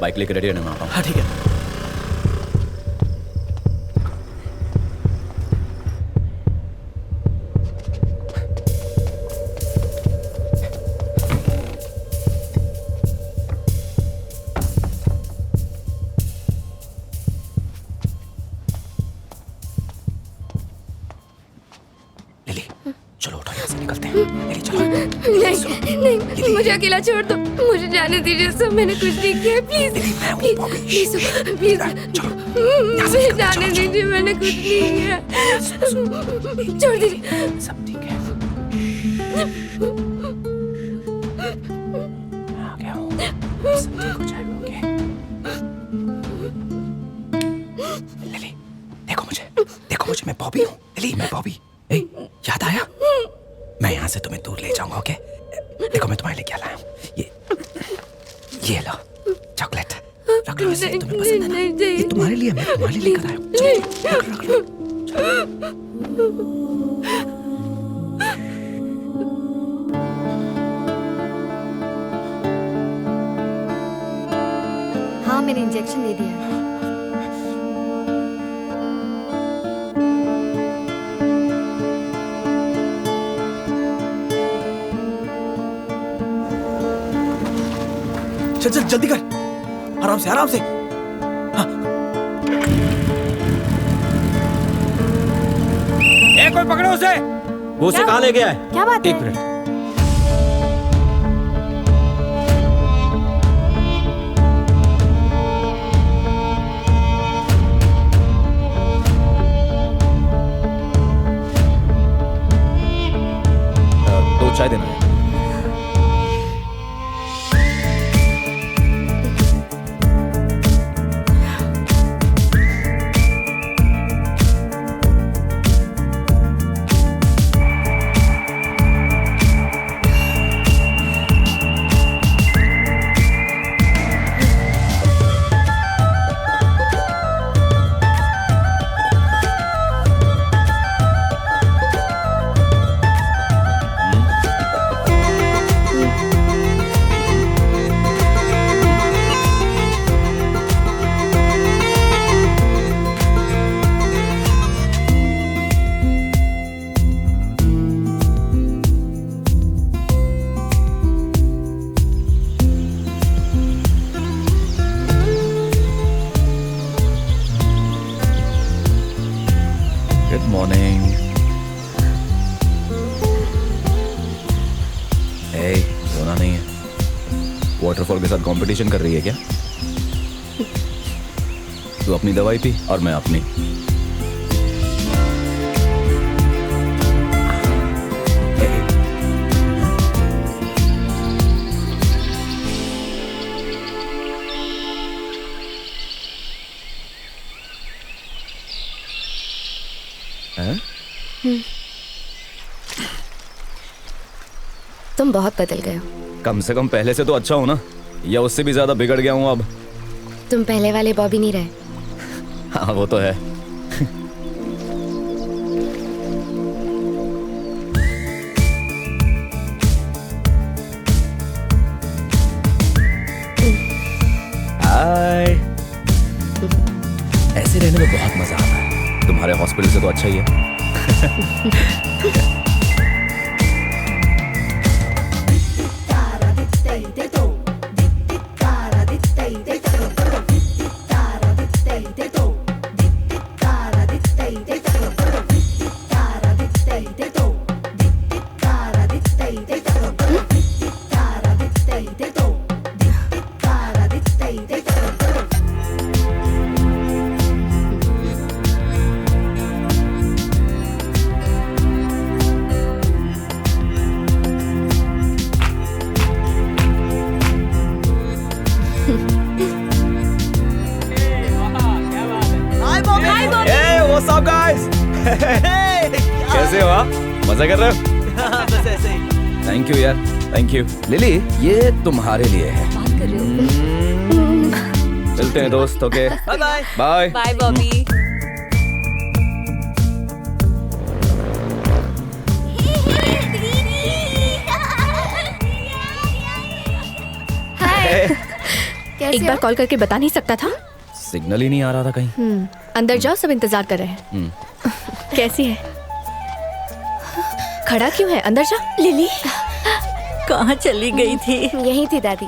Bike लेकर ready रहने में आता हूँ। हाँ ठीक है। लिली चलो उठो, यहाँ से निकलते हैं। लिली चलो। नहीं, मुझे अकेला छोड़ दो, मुझे जाने दीजिए सर, मैंने कुछ नहीं किया, प्लीज प्लीज मुझे जाने दीजिए, मैंने कुछ नहीं किया, छोड़ दीजिए। सब ठीक है, आ गया हूँ, सब ठीक हो जाएगा। ओके लिली, देखो मुझे, मैं बॉबी हूँ। लिली मैं बॉबी। ए, याद आया? मैं यहाँ से तुम्हें दूर ले जाऊंगा। ओके देखो मैं तुम्हारे लिए क्या लाया हूँ। ये लो चॉकलेट, रख लो इसे, तुम्हें पसंद है ना? ये तुम्हारे लिए, मैं तुम्हारे लिए लेकर आया हूँ। रख लो। हाँ मैंने इंजेक्शन दे दिया। चल जल्दी कर, आराम से आराम से। हाँ। कोई पकड़ो उसे। वो उसे कहाँ ले गया है? क्या बात है? एक मिनट। दो चाय देना है। Good morning. रोना नहीं है। वाटरफॉल के साथ कंपटीशन कर रही है क्या? तू अपनी दवाई पी और मैं अपनी। तुम बहुत बदल गए हो। कम से कम पहले से तो अच्छा हो ना, या उससे भी ज्यादा बिगड़ गया हूँ अब? तुम पहले वाले बॉबी नहीं रहे। हाँ वो तो है। हाय, ऐसे रहने में बहुत मजा आता है। तुम्हारे हॉस्पिटल से तो अच्छा ही है। कैसे हो आप? मजा कर रहे हो? बस ऐसे ही। थैंक यू यार, थैंक यू। लिली ये तुम्हारे लिए है। बात कर रहे हो? चलते हैं दोस्त। Okay bye bye. Bye bye Bobby. कैसे एक बार हो? कॉल करके बता नहीं सकता था? सिग्नल ही नहीं आ रहा था कहीं। अंदर जाओ, सब इंतजार कर रहे हैं। कैसी है? खड़ा क्यों है? अंदर जा। लिली कहाँ चली गई थी? यही थी दादी।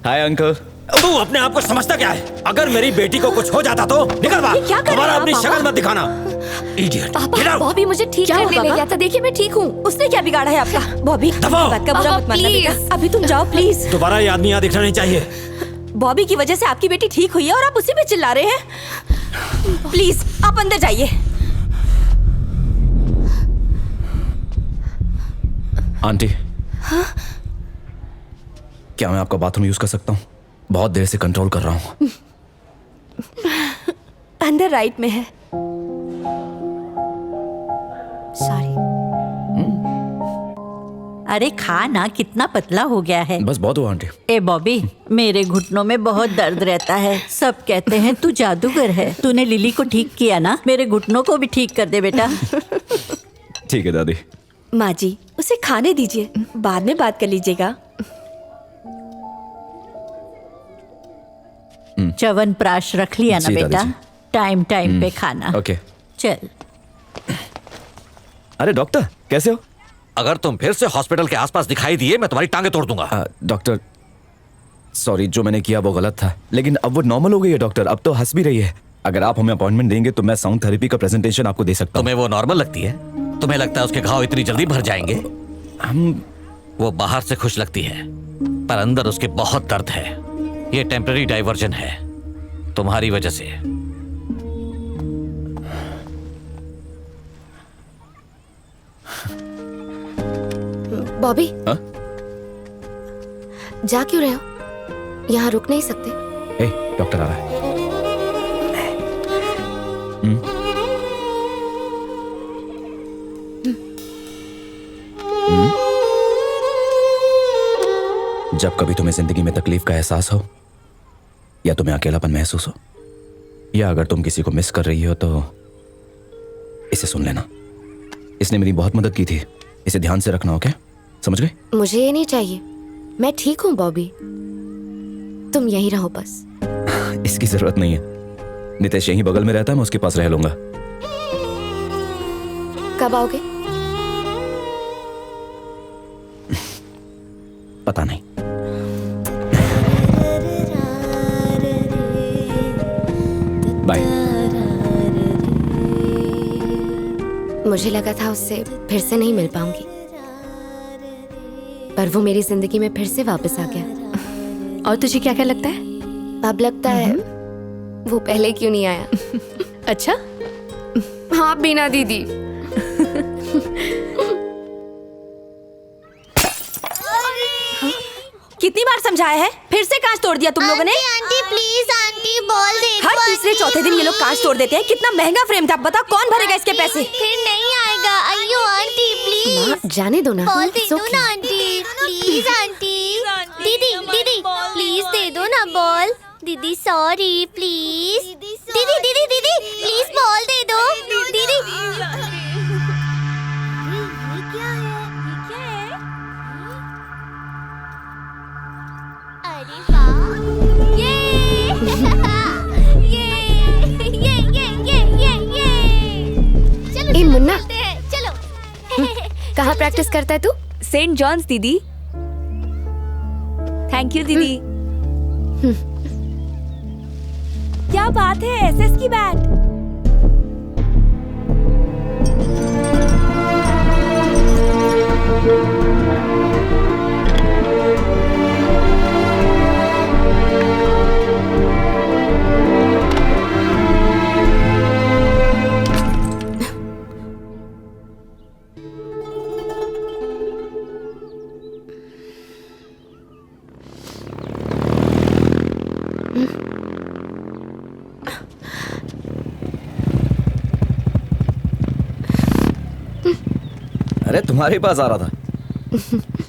Hi uncle. तू अपने आप को समझता क्या है? अगर मेरी बेटी को कुछ हो जाता तो निकल बाहर। क्या कर रहे दोबारा हैं अपनी आप, शक्ल पापा? मत दिखाना। इडियट। पापा, बॉबी मुझे ठीक क्या हुआ, करने ले पापा? गया था। देखिए मैं ठीक हूँ। उसने क्या बिगाड़ा है आपका? बॉबी दबाओ। बात का बुरा पापा, मत मानना प्लीज। बेटा। अभी तुम जाओ प्लीज। दोबारा ये आदमी यहाँ दिखना नहीं चाहिए। बॉबी की वजह से आपकी बेटी ठीक हुई है और आप उसी पे चिल्ला रहे हैं। प्लीज आप अंदर जाइए। आंटी, क्या मैं आपका बाथरूम यूज कर सकता हूँ? बहुत देर से कंट्रोल कर रहा हूँ। अंदर राइट में है। सॉरी। अरे खा ना, कितना पतला हो गया है। बस बहुत हुआ आंटी। ए बॉबी, मेरे घुटनों में बहुत दर्द रहता है। सब कहते हैं तू जादूगर है। तूने लिली को ठीक किया ना, मेरे घुटनों को भी ठीक कर दे बेटा। ठीक है दादी। माँ जी उसे खाने दीजिए, बाद में बात कर लीजिएगा। च्यवनप्राश प्राश रख लिया ना जी, बेटा। दादी टाइम टाइम पे खाना। ओके। चल। अरे डॉक्टर, कैसे हो? अगर तुम फिर से हॉस्पिटल के आसपास दिखाई दिए मैं तुम्हारी टांगे तोड़ दूंगा। डॉक्टर, सॉरी, जो मैंने किया वो गलत था, लेकिन अब वो नॉर्मल हो गई है डॉक्टर। अब तो हंस भी रही है। अगर आप हमें अपॉइंटमेंट देंगे तो मैं साउंड थेरेपी का प्रेजेंटेशन आपको दे सकता हूँ। तुम्हें वो नॉर्मल लगती है? तुम्हें लगता है उसके घाव इतनी जल्दी भर जाएंगे? हम वो बाहर से खुश लगती है पर अंदर उसके बहुत दर्द है। ये टेम्पररी डाइवर्जन है तुम्हारी वजह से। बॉबी, हाँ? जा क्यों रहे हो? यहाँ रुक नहीं सकते। ए, डॉक्टर आ रहा है। जब कभी तुम्हें जिंदगी में तकलीफ का एहसास हो या तुम्हें अकेलापन महसूस हो या अगर तुम किसी को मिस कर रही हो तो इसे सुन लेना। इसने मेरी बहुत मदद की थी। इसे ध्यान से रखना, ओके? समझ गए? मुझे ये नहीं चाहिए। मैं ठीक हूँ बॉबी, तुम यहीं रहो बस। इसकी जरूरत नहीं है। नितेश यहीं बगल में रहता है, मैं उसके पास रह लूंगा। कब आओगे? पता नहीं। बाय। मुझे लगा था उससे फिर से नहीं मिल पाऊंगी, पर वो मेरी जिंदगी में फिर से वापस आ गया। और तुझे क्या क्या लगता है? अब लगता है वो पहले क्यों नहीं आया। अच्छा, हाँ बीना दीदी। कितनी बार समझाया है? फिर से कांच तोड़ दिया तुम लोगों ने। आंटी प्लीज आंटी बॉल दे दो। हर तीसरे चौथे दिन ये लोग कांच तोड़ देते हैं। कितना महंगा फ्रेम था, बताओ कौन भरेगा इसके पैसे? फिर नहीं आएगा। अयो आंटी प्लीज माँ जाने दो ना। बॉल दे It's दो okay. ना आंटी प्लीज आंटी। दीदी दीदी प्लीज दे दो ना बॉल। दीदी सॉरी प्लीज। दीदी दीदी दीदी प्लीज बॉल दे दो दीदी। ये क्या है? अरे वाह ये चलो ए, मुन्ना। चलते हैं, चलो। कहाँ प्रैक्टिस करता है तू? सेंट जॉन्स दीदी। थैंक यू दीदी। क्या बात है, एसएस की बैंड। अरे तुम्हारे पास आ रहा था।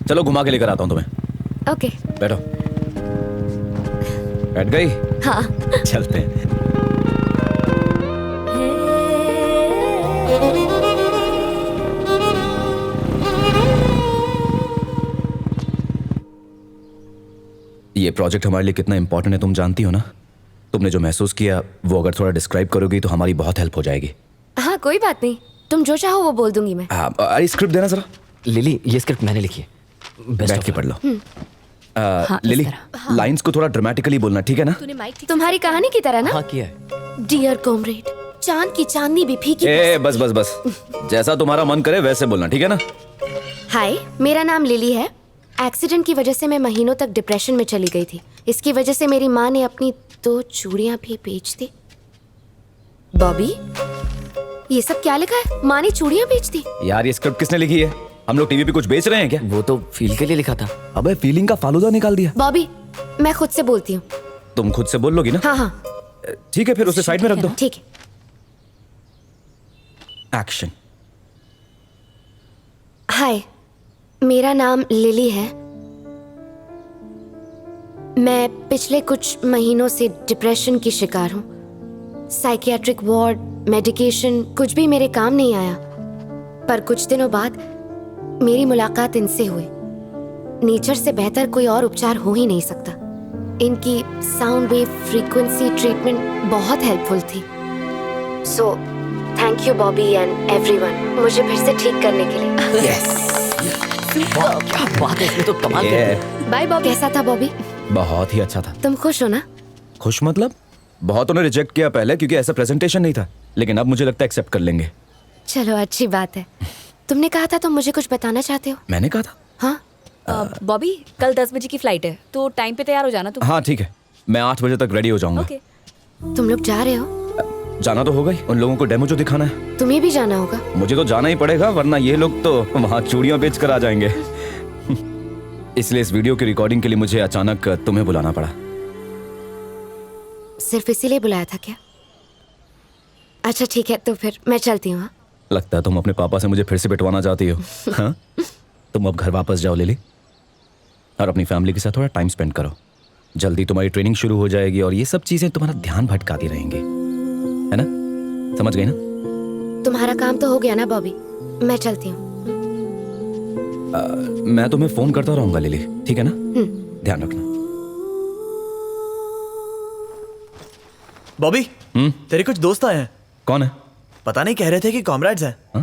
चलो घुमा के लेकर आता हूं तुम्हें। ओके। बैठो। बैठ गई? हाँ। चलते हैं। ये प्रोजेक्ट हमारे लिए कितना इंपॉर्टेंट है तुम जानती हो ना। तुमने जो महसूस किया वो अगर थोड़ा डिस्क्राइब करोगी तो हमारी बहुत हेल्प हो जाएगी। हाँ कोई बात नहीं, तुम जो चाहो वो बोल दूंगी मैं। अरे स्क्रिप्ट देना जरा। लिली, ये स्क्रिप्ट मैंने लिखी है, बैठ के पढ़ लो। लिली, लाइंस को थोड़ा ड्रामेटिकली बोलना, ठीक है ना? तुम्हारी कहानी की तरह ना। हाँ किया है। डियर कॉमरेड, चांद की चांदनी भी फीकी। बस बस बस, जैसा तुम्हारा मन करे वैसे बोलना, ठीक है ना? हाय, मेरा नाम लिली है। एक्सीडेंट की वजह से मैं महीनों तक डिप्रेशन में चली गई थी। इसकी वजह से मेरी माँ ने अपनी 2 चूड़ियां भी बेच दी। बॉबी, ये सब क्या लिखा है? माँ ने चूड़ियां बेच दी? यार ये स्क्रिप्ट किसने लिखी है? हम लोग टीवी पे कुछ बेच रहे हैं क्या? वो तो फील के लिए लिखा था। अबे फीलिंग का फालूदा निकाल दिया। बॉबी, मैं खुद से बोलती हूँ। तुम खुद से बोल लोगी ना? हाँ हाँ ठीक है, फिर उसे साइड में रख दो। ठीक है। एक्शन। हाय, मेरा नाम लिली है। मैं पिछले कुछ महीनों से डिप्रेशन की शिकार हूँ। साइकियाट्रिक वार्ड, मेडिकेशन कुछ भी मेरे काम नहीं आया। पर कुछ दिनों बाद मेरी मुलाकात इनसे हुई। नेचर से बेहतर कोई और उपचार हो ही नहीं सकता। इनकी साउंड वेव फ्रीक्वेंसी ट्रीटमेंट बहुत हेल्पफुल थी। So thank you Bobby and everyone, मुझे फिर से ठीक करने के लिए। वाह, क्या बात है, इसमें तो कमाल कर दिया। बाय बॉबी। कैसा था बॉबी? बहुत ही अच्छा था। तुम खुश हो ना? खुश मतलब? बहुतों ने रिजेक्ट किया पहले क्योंकि ऐसा प्रेजेंटेशन नहीं था, लेकिन अब मुझे लगता है एक्सेप्ट कर लेंगे। चलो अच्छी बात है। तुमने कहा था तुम मुझे कुछ बताना चाहते हो। मैंने कहा था? हाँ। बॉबी, कल 10 बजे की फ्लाइट है तो टाइम पे तैयार हो जाना तुम। हाँ ठीक है, मैं 8 बजे तक रेडी हो जाऊंगा। ओके। तुम लोग जा रहे हो? जाना तो होगा ही, उन लोगों को डेमो जो दिखाना है। तुम्हें भी जाना होगा। मुझे तो जाना ही पड़ेगा, वरना ये लोग तो वहाँ चूड़ियां बेच कर आ जाएंगे। इसलिए इस वीडियो की रिकॉर्डिंग के लिए मुझे अचानक तुम्हें बुलाना पड़ा। सिर्फ इसीलिए बुलाया था क्या? अच्छा ठीक है, तो फिर मैं चलती हूँ। लगता है तुम अपने पापा से मुझे फिर से पिटवाना चाहती हो। हाँ? तुम अब घर वापस जाओ लिली, और अपनी फैमिली के साथ थोड़ा टाइम स्पेंड करो। जल्दी तुम्हारी ट्रेनिंग शुरू हो जाएगी और ये सब चीजें तुम्हारा ध्यान भटकाती रहेंगी, है ना? समझ गई ना? तुम्हारा काम तो हो गया ना बॉबी, मैं चलती हूँ। मैं तुम्हें फोन करता रहूंगा लिली, ठीक है ना? ध्यान रखना। बॉबी, तेरे कुछ दोस्त आए हैं। कौन है? पता नहीं, कह रहे थे कि कॉमरेड्स हैं। हाँ?